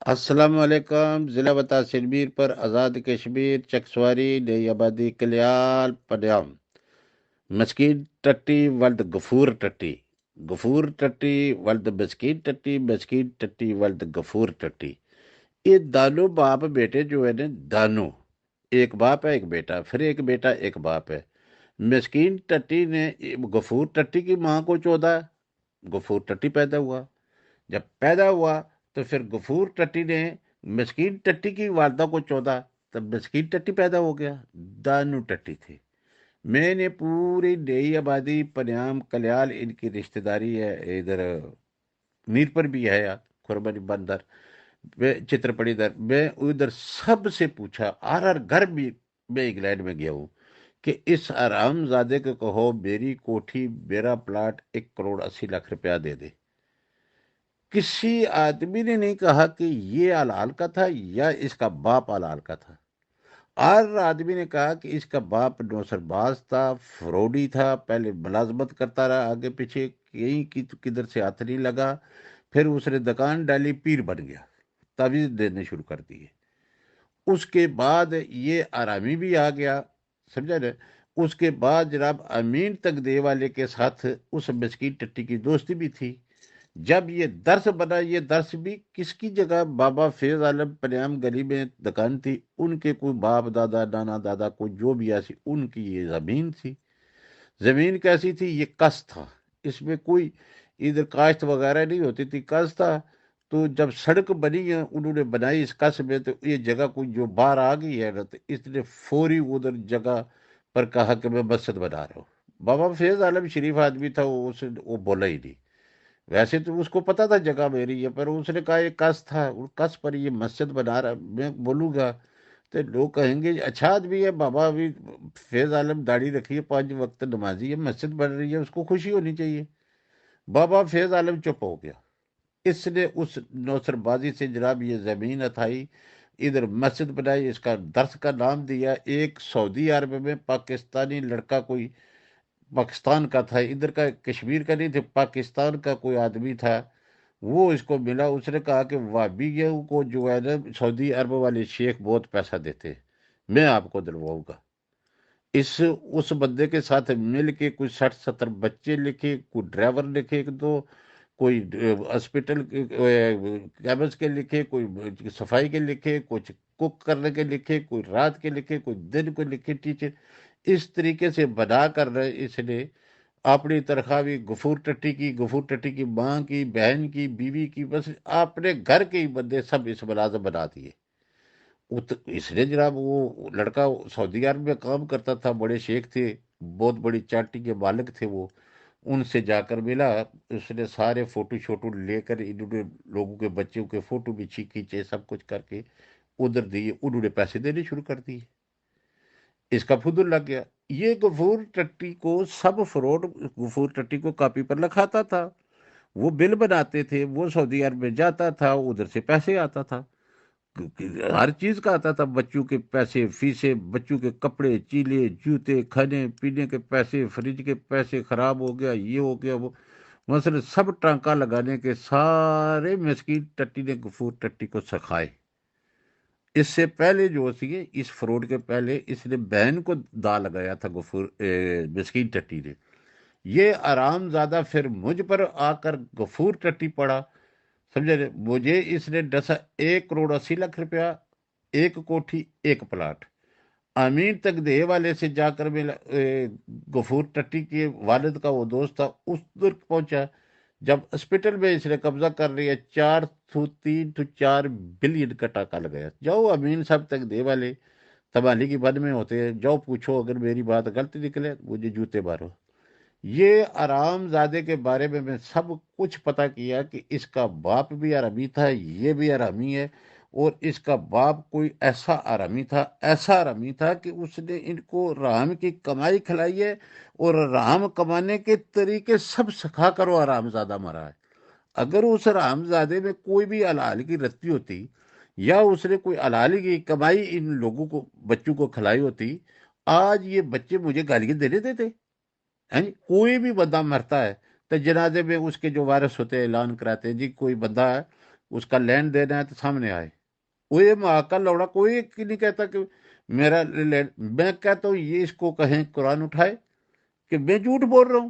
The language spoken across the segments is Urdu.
السلام علیکم۔ ضلع بتا شربیر پر آزاد کشمیر چکسواری نئی آبادی کلیال پڈیام مسکین ٹٹی ولد غفور ٹٹی ولد مسکین ٹٹی مسکین ٹٹی ولد غفور ٹٹی۔ یہ دانوں باپ بیٹے جو ہے نا، دانوں ایک باپ ہے ایک بیٹا، پھر ایک بیٹا ایک باپ ہے۔ مسکین ٹٹی نے غفور ٹٹی کی ماں کو چودا، غفور ٹٹی پیدا ہوا۔ جب پیدا ہوا تو پھر غفور ٹٹی نے مسکین ٹٹی کی والدہ کو چودا، تب مسکین ٹٹی پیدا ہو گیا۔ دانو ٹٹی تھے۔ میں نے پوری نئی آبادی پنیام کلیال ان کی رشتہ داری ہے، ادھر میر پر بھی ہے، خربنی بندر میں چترپڑی در میں ادھر سب سے پوچھا، ہر گھر بھی میں انگلینڈ میں گیا ہوں کہ اس آرام زادے کو کہو میری کوٹھی میرا پلاٹ 1,80,00,000 روپیہ دے دے۔ کسی آدمی نے نہیں کہا کہ یہ الال کا تھا یا اس کا باپ الال کا تھا۔ ہر آدمی نے کہا کہ اس کا باپ نوسر باز تھا، فروڈی تھا، پہلے ملازمت کرتا رہا، آگے پیچھے کہیں کی کدھر سے ہاتھ نہیں لگا، پھر اس نے دکان ڈالی، پیر بن گیا، تعویذ دینے شروع کر دیے۔ اس کے بعد یہ آرامی بھی آ گیا، سمجھا نا۔ اس کے بعد جناب امین تک دے والے کے ساتھ اس مسکین ٹٹی کی دوستی بھی تھی۔ جب یہ درس بنا، یہ درس بھی کس کی جگہ؟ بابا فیض عالم پنیام گلی میں دکان تھی، ان کے کوئی باپ دادا نانا دادا کو جو بھی ایسی ان کی یہ زمین تھی۔ زمین کیسی تھی؟ یہ کس تھا، اس میں کوئی ادھر کاشت وغیرہ نہیں ہوتی تھی، کس تھا۔ تو جب سڑک بنی ہے انہوں نے بنائی اس کس میں، تو یہ جگہ کوئی جو باہر آ گئی ہے نا، تو اس نے فوری ادھر جگہ پر کہا کہ میں مسجد بنا رہا ہوں۔ بابا فیض عالم شریف آدمی تھا، وہ بولا ہی نہیں۔ ویسے تو اس کو پتا تھا جگہ میری ہے، پر اس نے کہا یہ کس تھا، کس پر یہ مسجد بنا رہا، میں بولوں گا تو لوگ کہیں گے اچھا آدمی ہے بابا، ابھی فیض عالم داڑھی رکھی ہے، 5 وقت نمازی ہے، مسجد بن رہی ہے، اس کو خوشی ہونی چاہیے۔ بابا فیض عالم چپ ہو گیا۔ اس نے اس نوسر بازی سے جناب یہ زمین اٹھائی، ادھر مسجد بنائی، اس کا درس کا نام دیا۔ ایک سعودی عرب میں پاکستانی لڑکا، کوئی پاکستان کا تھا، ادھر کا کشمیر کا نہیں تھا، پاکستان کا کوئی آدمی تھا، وہ اس کو ملا۔ اس نے کہا کہ وابیوں کو جو ہے نا سعودی عرب والے شیخ بہت پیسہ دیتے ہیں، میں آپ کو دلواؤں گا۔ اس بندے کے ساتھ مل کے کوئی 60-70 بچے لکھے، کوئی ڈرائیور لکھے ایک دو، کوئی ہاسپٹل کیمس کے لکھے، کوئی صفائی کے لکھے، کچھ کوک کرنے کے لکھے، کوئی رات کے لکھے، کوئی دن کو لکھے ٹیچر۔ اس طریقے سے بنا کر اس نے اپنی تنخواہ بھی غفور ٹٹی کی، غفور ٹٹی کی ماں کی، بہن کی، بیوی کی، بس اپنے گھر کے ہی بندے سب اس ملازم بنا دیے۔ اس نے جناب وہ لڑکا سعودی عرب میں کام کرتا تھا، بڑے شیخ تھے، بہت بڑی چاٹی کے مالک تھے وہ، ان سے جا کر ملا۔ اس نے سارے فوٹو شوٹو لے کر انہوں نے لوگوں کے بچوں کے فوٹو بھی کھینچے، سب کچھ کر کے ادھر دیے، انہوں نے پیسے دینے شروع کر دیے۔ اس کا فدر لگ گیا۔ یہ غفور ٹٹی کو سب فراڈ غفور ٹٹی کو کاپی پر لکھاتا تھا، وہ بل بناتے تھے، وہ سعودی عرب میں جاتا تھا، ادھر سے پیسے آتا تھا، ہر چیز کا آتا تھا، بچوں کے پیسے، فیسیں، بچوں کے کپڑے، چیلے، جوتے، کھانے پینے کے پیسے، فریج کے پیسے، خراب ہو گیا یہ ہو گیا وہ، مثلا سب ٹانکا لگانے کے سارے مسکین ٹٹی نے غفور ٹٹی کو سکھائے۔ اس سے پہلے جو سی اس فروڈ کے پہلے اس نے بہن کو دا لگایا تھا غفور مسکین ٹٹی نے۔ یہ آرام زادہ پھر مجھ پر آ کر غفور ٹٹی پڑا، سمجھے نا؟ مجھے اس نے ڈسا 1,80,00,000 روپیہ، ایک کوٹھی ایک پلاٹ۔ امین تک دے والے سے جا کر ملا، غفور ٹٹی کے والد کا وہ دوست تھا، اس در پہنچا۔ جب ہاسپٹل میں اس نے قبضہ کر لیا، 4 to 4 بلین کا ٹاکا لگایا۔ جاؤ امین صاحب تک دے والے تبالی کی بد میں ہوتے ہیں، جاؤ پوچھو، اگر میری بات غلط نکلے مجھے جوتے مارو۔ یہ آرام زادے کے بارے میں سب کچھ پتا کیا کہ اس کا باپ بھی آرامی تھا، یہ بھی آرامی ہے، اور اس کا باپ کوئی ایسا آرامی تھا، ایسا آرامی تھا کہ اس نے ان کو رحم کی کمائی کھلائی ہے، اور رحم کمانے کے طریقے سب سکھا کر وہ آرام زادہ مرا ہے۔ اگر اس رحم زادے میں کوئی بھی الال کی رتی ہوتی، یا اس نے کوئی الال کی کمائی ان لوگوں کو بچوں کو کھلائی ہوتی، آج یہ بچے مجھے گالیاں دینے دیتے ہیں جی۔ کوئی بھی بندہ مرتا ہے تو جنازے میں اس کے جو وارث ہوتے ہیں اعلان کراتے ہیں، جی کوئی بندہ اس کا لین دینا ہے تو سامنے آئے. وہ یہ ماں کا لوڑا کوئی ایک نہیں کہتا کہ میرا لین. میں کہتا ہوں یہ اس کو کہیں قرآن اٹھائے کہ میں جھوٹ بول رہا ہوں.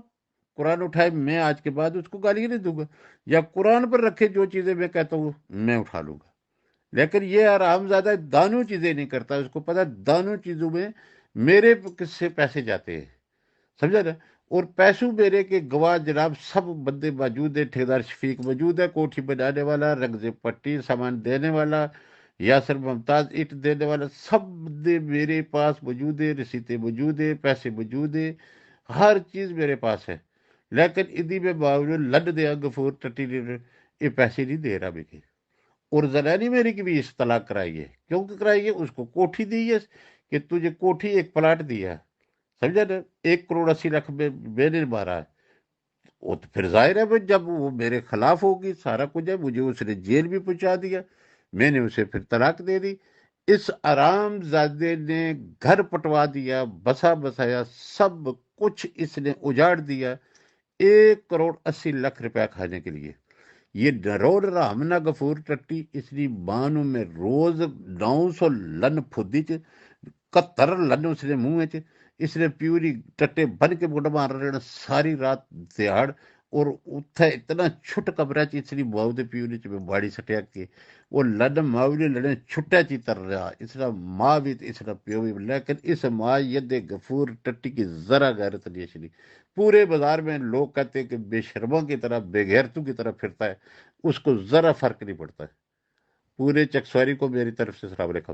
قرآن اٹھائے، میں آج کے بعد اس کو گالی نہیں دوں گا. یا قرآن پر رکھے جو چیزیں میں کہتا ہوں میں اٹھا لوں گا. لیکن یہ آرام زیادہ دانوں چیزیں نہیں کرتا. اس کو پتا دانوں چیزوں میں میرے کس سے پیسے جاتے ہیں، سمجھا نا. اور پیسوں میرے کے گواہ جناب سب بندے موجود ہیں. ٹھیکیدار شفیق موجود ہے، کوٹھی بنانے والا، رنگ پٹی سامان دینے والا، یاسر ممتاز اینٹ دینے والا، سب بندے میرے پاس موجود ہیں. رسیدیں موجود ہیں، پیسے موجود ہیں، ہر چیز میرے پاس ہے. لیکن ادی میں باوجود لڈ دیا غفور ٹٹی نے یہ پیسے نہیں دے رہا مجھے. اور زنانی میری کی بھی اس طلاق کرائی ہے. کیوں کہ کرائی ہے؟ اس کو کوٹھی دی ہے کہ تجھے کوٹھی ایک پلاٹ دیا ہے، سمجھا نا. 1 کروڑ 80 لاکھ میں نے مارا ہے. وہ تو پھر ظاہر ہے بھائی جب وہ میرے خلاف ہوگی سارا کچھ ہے. مجھے اس نے جیل بھی پہنچا دیا، میں نے اسے پھر طلاق دے دی. اس آرام زادے نے گھر پٹوا دیا، بسا بسایا، سب کچھ اس نے اجاڑ دیا 1 کروڑ 80 لاکھ روپیہ کھانے کے لیے. یہ ڈرور رامنا غفور ٹٹی اس لیے بانو میں روز 900 لن پھودی چ 71 لن اس نے منہ چ. اس نے پیوری ٹٹے بن کے گڈ مار رہے ساری رات دیہڑ. اور اتھے اتنا چھٹ کمرہ چ اس لیے ماؤ دے پیوری چ میں باڑی سٹیا کے وہ لن ماؤ نے لڑے چھٹا چی تر رہا. اس کا ماں بھی اس کا پیو بھی. لیکن اس ماں ید غفور ٹٹی کی ذرا غیرت نہیں اس لیے. پورے بازار میں لوگ کہتے ہیں کہ بے شرموں کی طرح بے غیرتوں کی طرح پھرتا ہے. اس کو ذرا فرق نہیں پڑتا ہے. پورے چکسواری کو میری طرف سے السلام علیکم.